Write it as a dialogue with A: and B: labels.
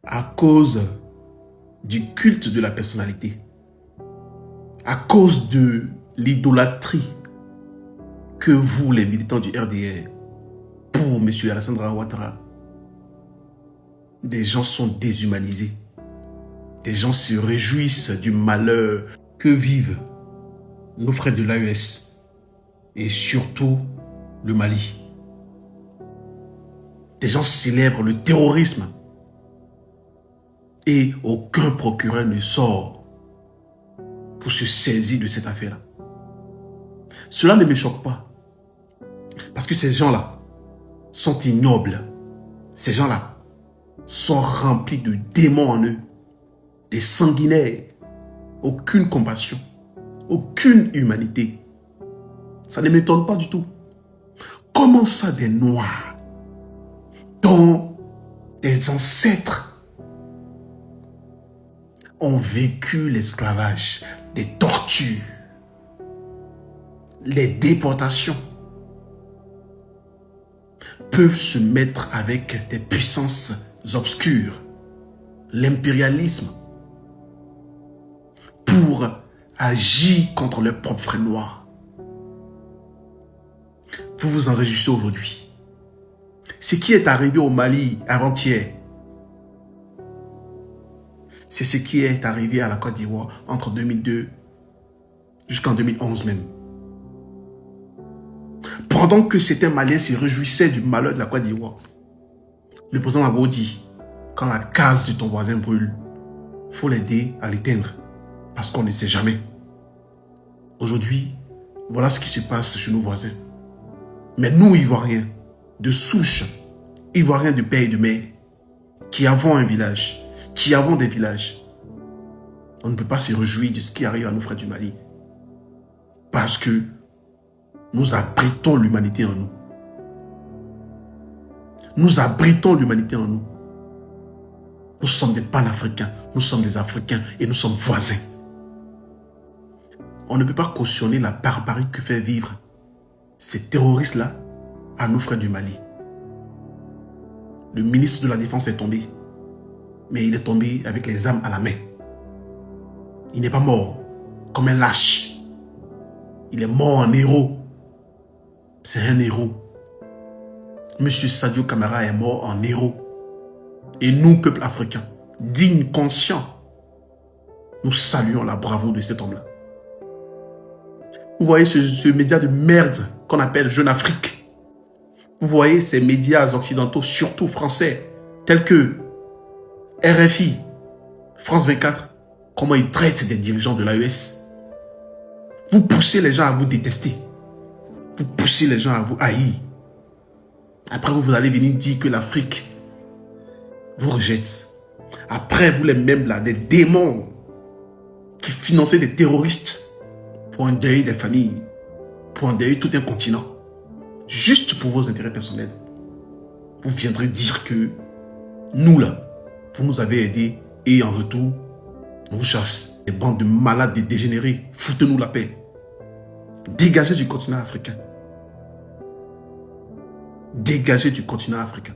A: à cause du culte de la personnalité, à cause de l'idolâtrie que vous, les militants du RDR, pour M. Alassane Ouattara, des gens sont déshumanisés. Des gens se réjouissent du malheur que vivent nos frères de l'AES et surtout le Mali. Des gens célèbrent le terrorisme et aucun procureur ne sort pour se saisir de cette affaire-là. Cela ne me choque pas parce que ces gens-là sont ignobles. Ces gens-là sont remplis de démons en eux, des sanguinaires, aucune compassion, aucune humanité. Ça ne m'étonne pas du tout. Comment ça des Noirs dont des ancêtres ont vécu l'esclavage, des tortures, les déportations, peuvent se mettre avec des puissances obscures, l'impérialisme, pour agir contre leurs propres frères noirs. Vous vous en réjouissez aujourd'hui. Ce qui est arrivé au Mali avant-hier, c'est ce qui est arrivé à la Côte d'Ivoire entre 2002 jusqu'en 2011 même. Pendant que certains Maliens se réjouissaient du malheur de la Côte d'Ivoire, le président Gbagbo dit, quand la case de ton voisin brûle, il faut l'aider à l'éteindre, parce qu'on ne sait jamais. Aujourd'hui, voilà ce qui se passe chez nos voisins. Mais nous, Ivoiriens, de souche, Ivoiriens de père et de mère, qui avons un village, qui avons des villages, on ne peut pas se réjouir de ce qui arrive à nos frères du Mali. Parce que nous abritons l'humanité en nous. Nous abritons l'humanité en nous. Nous sommes des panafricains, nous sommes des Africains et nous sommes voisins. On ne peut pas cautionner la barbarie que fait vivre ces terroristes-là à nos frères du Mali. Le ministre de la Défense est tombé, mais il est tombé avec les armes à la main. Il n'est pas mort comme un lâche. Il est mort en héros. C'est un héros. Monsieur Sadio Camara est mort en héros. Et nous, peuple africain, dignes, conscients, nous saluons la bravoure de cet homme-là. Vous voyez ce média de merde qu'on appelle Jeune Afrique. Vous voyez ces médias occidentaux, surtout français, tels que RFI, France 24, comment ils traitent des dirigeants de l'AES. Vous poussez les gens à vous détester. Vous poussez les gens à vous haïr. Après, vous allez venir dire que l'Afrique vous rejette. Après, vous les mêmes là, des démons qui finançaient des terroristes pour endeuiller des familles, pour endeuiller tout un continent, juste pour vos intérêts personnels. Vous viendrez dire que nous là, vous nous avez aidés et en retour, on vous chasse. Des bandes de malades, de dégénérés, foutez-nous la paix. Dégagez du continent africain. Dégagez du continent africain.